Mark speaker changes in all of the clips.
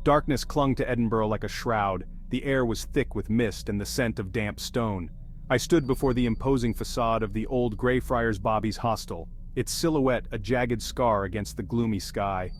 Speaker 1: Darkness clung to Edinburgh like a shroud. The air was thick with mist and the scent of damp stone. I stood before the imposing facade of the old Greyfriars Bobby's hostel, its silhouette a jagged scar against the gloomy sky.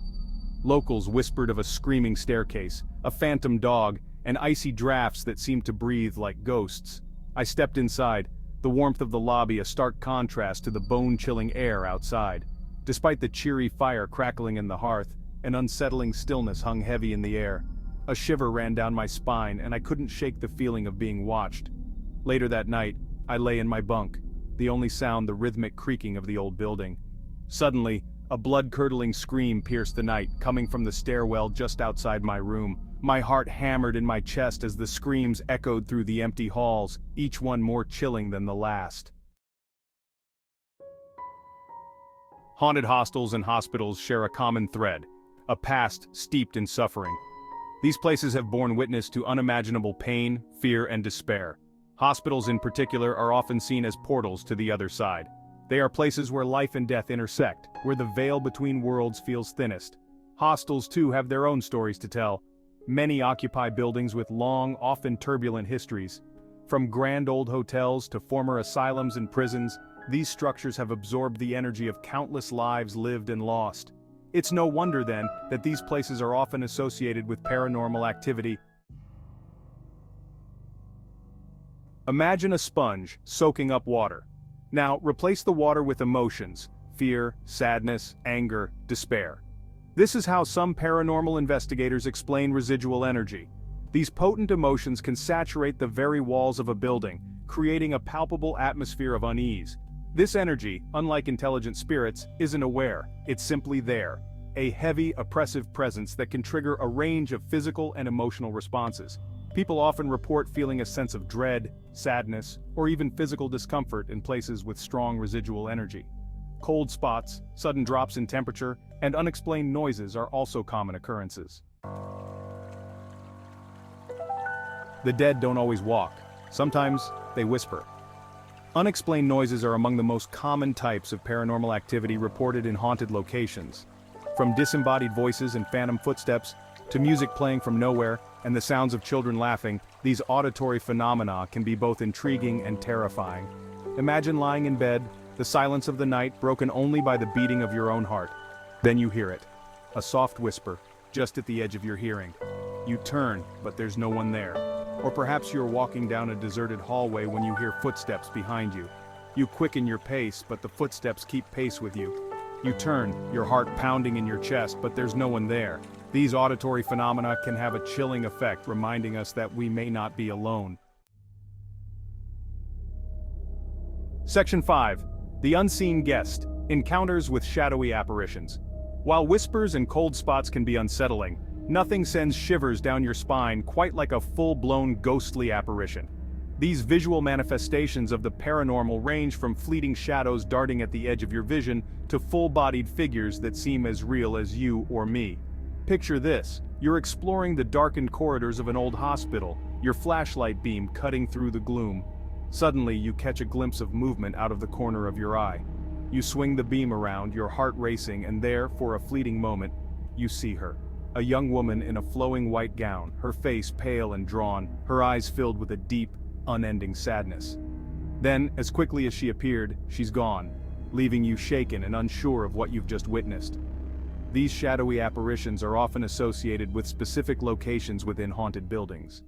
Speaker 1: Locals whispered of a screaming staircase, a phantom dog, and icy drafts that seemed to breathe like ghosts. I stepped inside, the warmth of the lobby a stark contrast to the bone-chilling air outside. Despite the cheery fire crackling in the hearth, an unsettling stillness hung heavy in the air. A shiver ran down my spine and I couldn't shake the feeling of being watched. Later that night, I lay in my bunk, the only sound the rhythmic creaking of the old building. Suddenly, a blood-curdling scream pierced the night, coming from the stairwell just outside my room. My heart hammered in my chest as the screams echoed through the empty halls, each one more chilling than the last. Haunted hostels and hospitals share a common thread, a past steeped in suffering. These places have borne witness to unimaginable pain, fear, and despair. Hospitals in particular are often seen as portals to the other side. They are places where life and death intersect, where the veil between worlds feels thinnest. Hostels too have their own stories to tell. Many occupy buildings with long, often turbulent histories. From grand old hotels to former asylums and prisons, these structures have absorbed the energy of countless lives lived and lost. It's no wonder then that these places are often associated with paranormal activity. Imagine a sponge soaking up water. Now, replace the water with emotions: fear, sadness, anger, despair. This is how some paranormal investigators explain residual energy. These potent emotions can saturate the very walls of a building, creating a palpable atmosphere of unease. This energy, unlike intelligent spirits, isn't aware, it's simply there. A heavy, oppressive presence that can trigger a range of physical and emotional responses. People often report feeling a sense of dread, sadness, or even physical discomfort in places with strong residual energy. Cold spots, sudden drops in temperature, and unexplained noises are also common occurrences. The dead don't always walk. Sometimes, they whisper. Unexplained noises are among the most common types of paranormal activity reported in haunted locations. From disembodied voices and phantom footsteps, to music playing from nowhere, and the sounds of children laughing, these auditory phenomena can be both intriguing and terrifying. Imagine lying in bed, the silence of the night broken only by the beating of your own heart. Then you hear it. A soft whisper, just at the edge of your hearing. You turn, but there's no one there. Or perhaps you're walking down a deserted hallway when you hear footsteps behind you. You quicken your pace, but the footsteps keep pace with you. You turn, your heart pounding in your chest, but there's no one there. These auditory phenomena can have a chilling effect, reminding us that we may not be alone. Section 5. The Unseen Guest. Encounters with shadowy apparitions. While whispers and cold spots can be unsettling, nothing sends shivers down your spine quite like a full-blown ghostly apparition. These visual manifestations of the paranormal range from fleeting shadows darting at the edge of your vision to full-bodied figures that seem as real as you or me. Picture this: you're exploring the darkened corridors of an old hospital, your flashlight beam cutting through the gloom. Suddenly you catch a glimpse of movement out of the corner of your eye. You swing the beam around, your heart racing, and there, for a fleeting moment, you see her. A young woman in a flowing white gown, her face pale and drawn, her eyes filled with a deep, unending sadness. Then, as quickly as she appeared, she's gone, leaving you shaken and unsure of what you've just witnessed. These shadowy apparitions are often associated with specific locations within haunted buildings.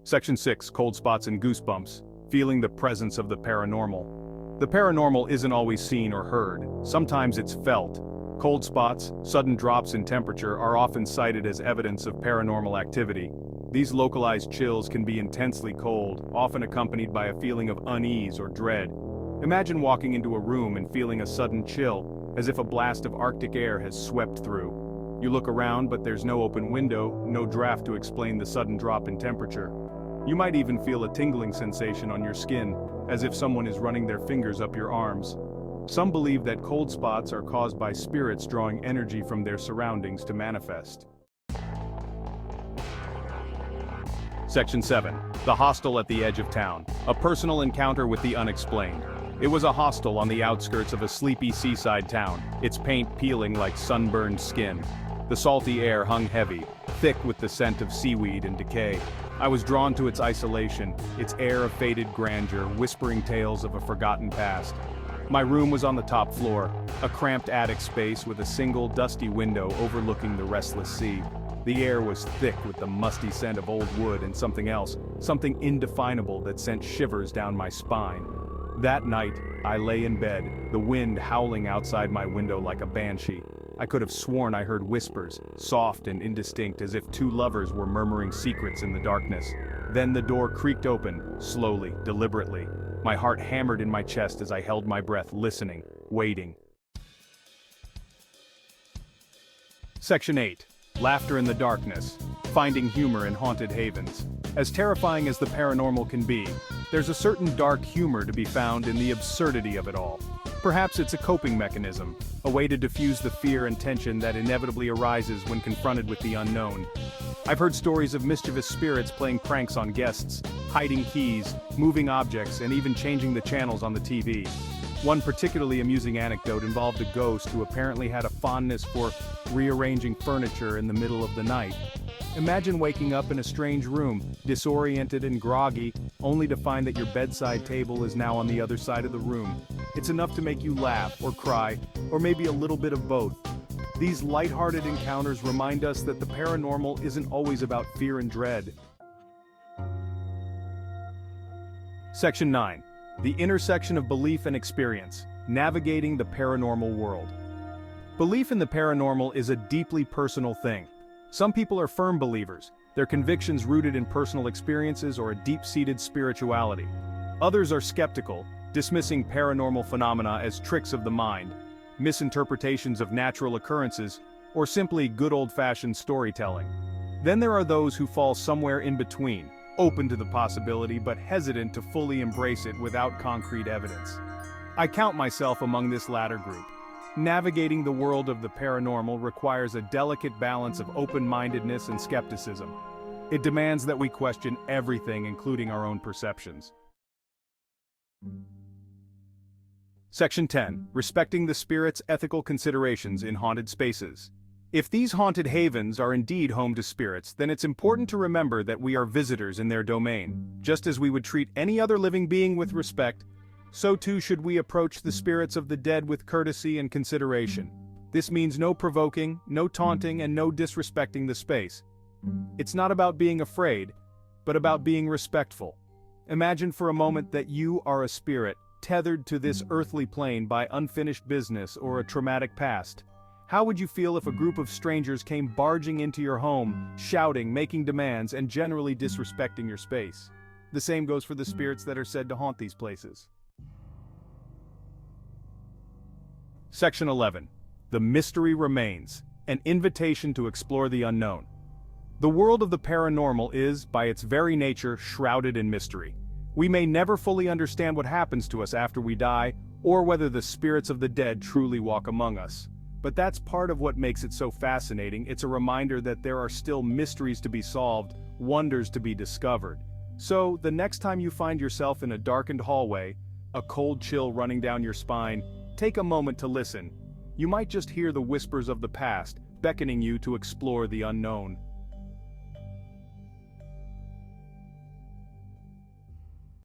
Speaker 1: Section 6. Cold spots and goosebumps. Feeling the presence of the paranormal. The paranormal isn't always seen or heard. Sometimes it's felt. Cold spots, sudden drops in temperature, are often cited as evidence of paranormal activity. These localized chills can be intensely cold, often accompanied by a feeling of unease or dread. Imagine walking into a room and feeling a sudden chill, as if a blast of Arctic air has swept through. You look around, but there's no open window, no draft to explain the sudden drop in temperature. You might even feel a tingling sensation on your skin, as if someone is running their fingers up your arms. Some believe that cold spots are caused by spirits drawing energy from their surroundings to manifest. Section 7. The Hostel at the Edge of Town. A personal encounter with the unexplained. It was a hostel on the outskirts of a sleepy seaside town, its paint peeling like sunburned skin. The salty air hung heavy, thick with the scent of seaweed and decay. I was drawn to its isolation, its air of faded grandeur, whispering tales of a forgotten past. My room was on the top floor, a cramped attic space with a single dusty window overlooking the restless sea. The air was thick with the musty scent of old wood and something else, something indefinable that sent shivers down my spine. That night, I lay in bed, the wind howling outside my window like a banshee. I could have sworn I heard whispers, soft and indistinct as if two lovers were murmuring secrets in the darkness. Then the door creaked open, slowly, deliberately. My heart hammered in my chest as I held my breath, listening, waiting. Section 8. Laughter in the darkness. Finding humor in haunted havens. As terrifying as the paranormal can be, there's a certain dark humor to be found in the absurdity of it all. Perhaps it's a coping mechanism, a way to diffuse the fear and tension that inevitably arises when confronted with the unknown. I've heard stories of mischievous spirits playing pranks on guests, hiding keys, moving objects, and even changing the channels on the TV. One particularly amusing anecdote involved a ghost who apparently had a fondness for rearranging furniture in the middle of the night. Imagine waking up in a strange room, disoriented and groggy, only to find that your bedside table is now on the other side of the room. It's enough to make you laugh or cry, or maybe a little bit of both. These lighthearted encounters remind us that the paranormal isn't always about fear and dread. Section 9. The intersection of belief and experience. Navigating the paranormal world. Belief in the paranormal is a deeply personal thing. Some people are firm believers, their convictions rooted in personal experiences or a deep-seated spirituality. Others are skeptical, dismissing paranormal phenomena as tricks of the mind, misinterpretations of natural occurrences, or simply good old-fashioned storytelling. Then there are those who fall somewhere in between, open to the possibility but hesitant to fully embrace it without concrete evidence. I count myself among this latter group. Navigating the world of the paranormal requires a delicate balance of open-mindedness and skepticism. It demands that we question everything, including our own perceptions. Section 10. Respecting the spirit's ethical considerations in haunted spaces. If these haunted havens are indeed home to spirits, then it's important to remember that we are visitors in their domain. Just as we would treat any other living being with respect, so too should we approach the spirits of the dead with courtesy and consideration. This means no provoking, no taunting, and no disrespecting the space. It's not about being afraid, but about being respectful. Imagine for a moment that you are a spirit, tethered to this earthly plane by unfinished business or a traumatic past. How would you feel if a group of strangers came barging into your home, shouting, making demands, and generally disrespecting your space? The same goes for the spirits that are said to haunt these places. Section 11. The mystery remains, an invitation to explore the unknown. The world of the paranormal is, by its very nature, shrouded in mystery. We may never fully understand what happens to us after we die, or whether the spirits of the dead truly walk among us. But that's part of what makes it so fascinating. It's a reminder that there are still mysteries to be solved, wonders to be discovered. So, the next time you find yourself in a darkened hallway, a cold chill running down your spine, take a moment to listen. You might just hear the whispers of the past, beckoning you to explore the unknown.